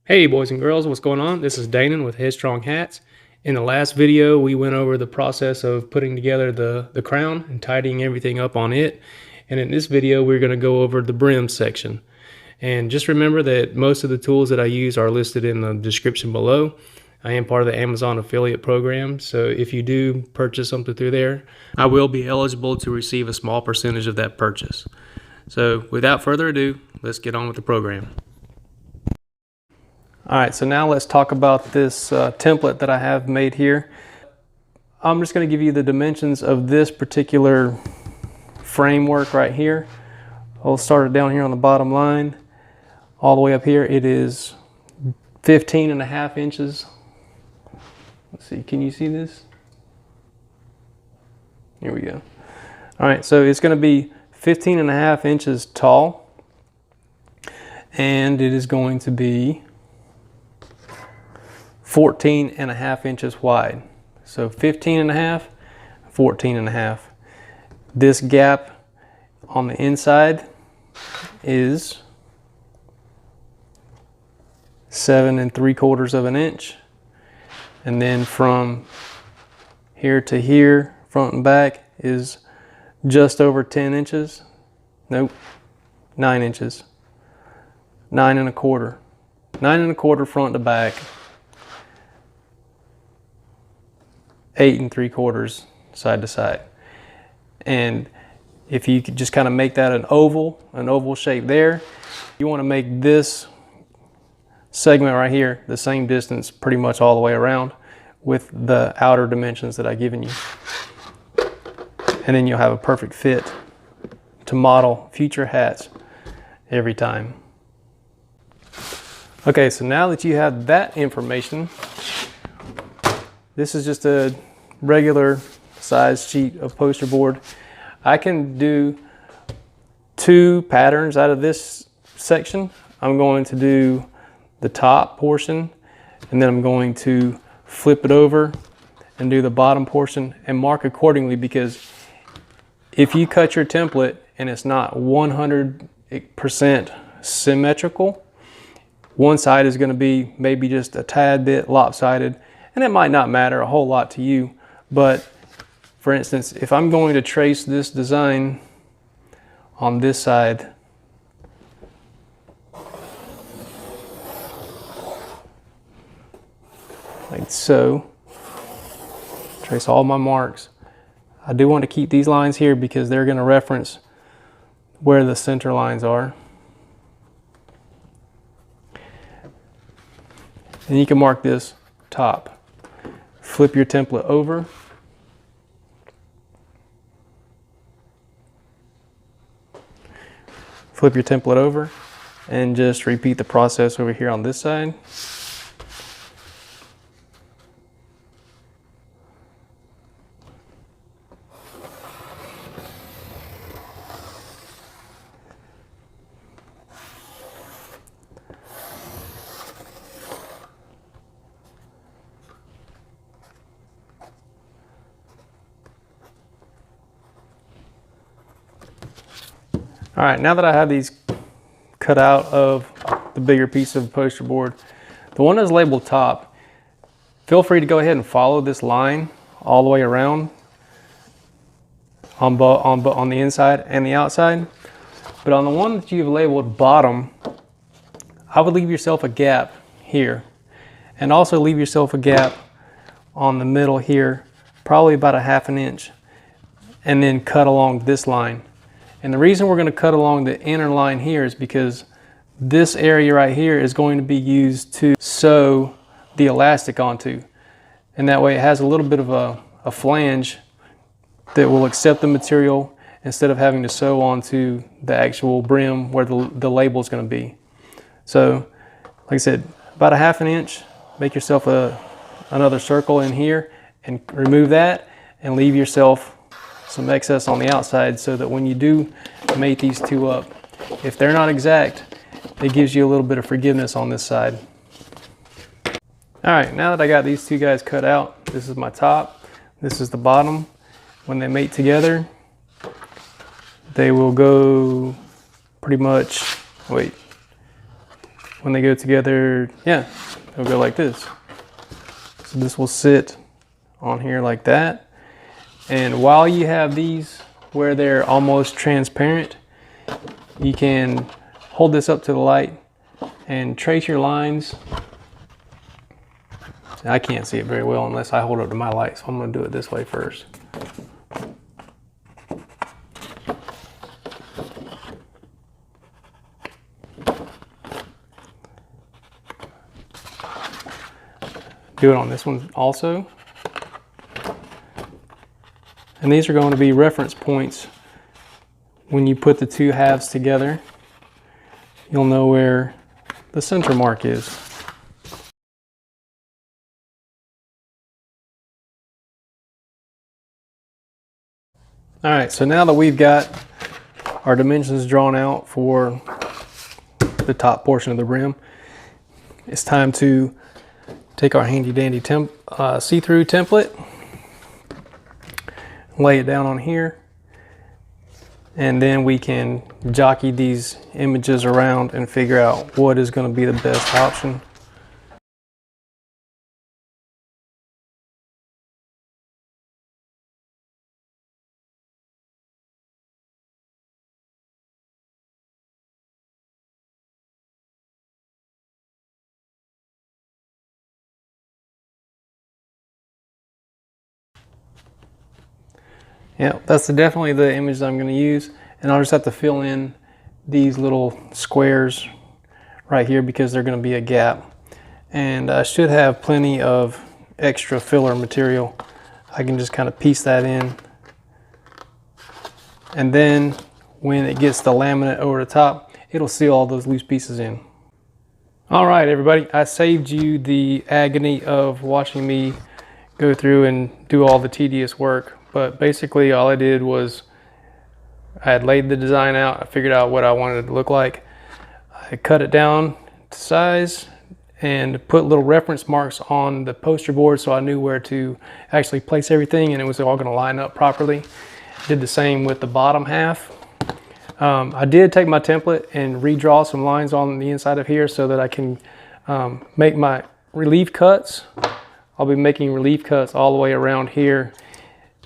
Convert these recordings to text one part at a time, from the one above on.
Hey boys and girls, what's going on? This is Danon with Headstrong Hats. In the last video, we went over the process of putting together the crown and tidying everything up on it. And in this video, we're going to go over the brim section. And just remember that most of the tools that I use are listed in the description below. I am part of the Amazon affiliate program, so if you do purchase something through there, I will be eligible to receive a small percentage of that purchase. So without further ado, let's get on with the program. Alright, so now let's talk about this template that I have made here. I'm just going to give you the dimensions of this particular framework right here. I'll start it down here on the bottom line. All the way up here, it is 15.5 inches. Let's see, can you see this? Here we go. Alright, so it's going to be 15.5 inches tall. And it is going to be 14.5 inches wide. So 15.5, 14.5. This gap on the inside is 7 3/4 of an inch. And then from here to here, front and back, is just over 10 inches. Nope, 9 inches. 9 1/4. 9 1/4 front to back. 8 3/4 side to side. And if you could just kind of make that an oval shape there, you want to make this segment right here the same distance pretty much all the way around with the outer dimensions that I've given you. And then you'll have a perfect fit to model future hats every time. Okay, so now that you have that information, this is just a regular size sheet of poster board. I can do 2 patterns out of this section. I'm going to do the top portion, and then I'm going to flip it over and do the bottom portion and mark accordingly, because if you cut your template and it's not 100% symmetrical, one side is going to be maybe just a tad bit lopsided, and it might not matter a whole lot to you. But for instance, if I'm going to trace this design on this side, like so, trace all my marks. I do want to keep these lines here because they're going to reference where the center lines are. And you can mark this top. Flip your template over. Flip your template over and just repeat the process over here on this side. All right, now that I have these cut out of the bigger piece of poster board, the one that's labeled top, feel free to go ahead and follow this line all the way around on the inside and the outside. But on the one that you've labeled bottom, I would leave yourself a gap here, and also leave yourself a gap on the middle here, probably about 1/2 inch, and then cut along this line. And the reason we're going to cut along the inner line here is because this area right here is going to be used to sew the elastic onto. And that way it has a little bit of a flange that will accept the material instead of having to sew onto the actual brim where the label is going to be. So, like I said, about 1/2 inch, make yourself another circle in here and remove that and leave yourself some excess on the outside, so that when you do mate these two up, if they're not exact, it gives you a little bit of forgiveness on this side. All right, now that I got these two guys cut out, this is my top, this is the bottom. When they mate together, they will go pretty much, wait, when they go together, yeah, they'll go like this. So this will sit on here like that. And while you have these where they're almost transparent, you can hold this up to the light and trace your lines. I can't see it very well unless I hold it up to my light, so I'm going to do it this way first. Do it on this one also. And these are going to be reference points. When you put the two halves together, you'll know where the center mark is. All right, so now that we've got our dimensions drawn out for the top portion of the brim, it's time to take our handy dandy see-through template, lay it down on here, and then we can jockey these images around and figure out what is going to be the best option. Yeah, that's definitely the image I'm going to use, and I'll just have to fill in these little squares right here because they're going to be a gap. And I should have plenty of extra filler material. I can just kind of piece that in, and then when it gets the laminate over the top, it'll seal all those loose pieces in. All right, everybody, I saved you the agony of watching me go through and do all the tedious work. But basically all I did was I had laid the design out. I figured out what I wanted it to look like. I cut it down to size and put little reference marks on the poster board so I knew where to actually place everything and it was all going to line up properly. Did the same with the bottom half. I did take my template and redraw some lines on the inside of here so that I can make my relief cuts. I'll be making relief cuts all the way around here,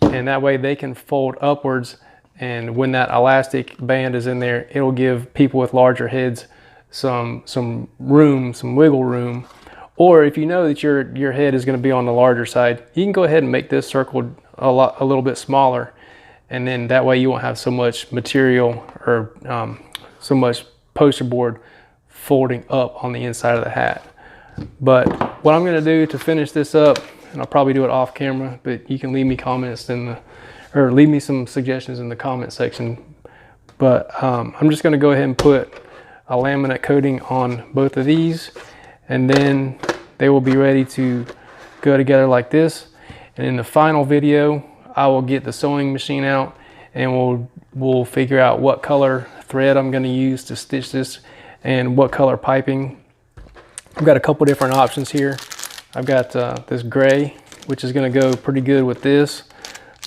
and that way they can fold upwards, and when that elastic band is in there, it'll give people with larger heads some room, some wiggle room. Or if you know that your head is going to be on the larger side, you can go ahead and make this circle a little bit smaller, and then that way you won't have so much material or so much poster board folding up on the inside of the hat. But what I'm going to do to finish this up, and I'll probably do it off camera, but you can leave me comments or leave me some suggestions in the comment section. But I'm just going to go ahead and put a laminate coating on both of these, and then they will be ready to go together like this. And in the final video, I will get the sewing machine out and we'll figure out what color thread I'm going to use to stitch this and what color piping. I've got a couple different options here. I've got this gray, which is going to go pretty good with this.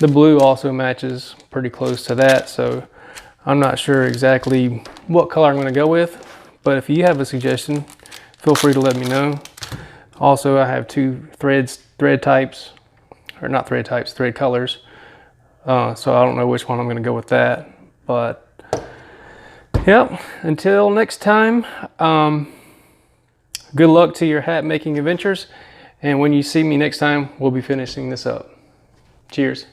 The blue also matches pretty close to that, so I'm not sure exactly what color I'm going to go with, but if you have a suggestion, feel free to let me know. Also, I have two thread types, or not thread types, thread colors. So I don't know which one I'm going to go with that, but yep, until next time, good luck to your hat making adventures. And when you see me next time, we'll be finishing this up. Cheers.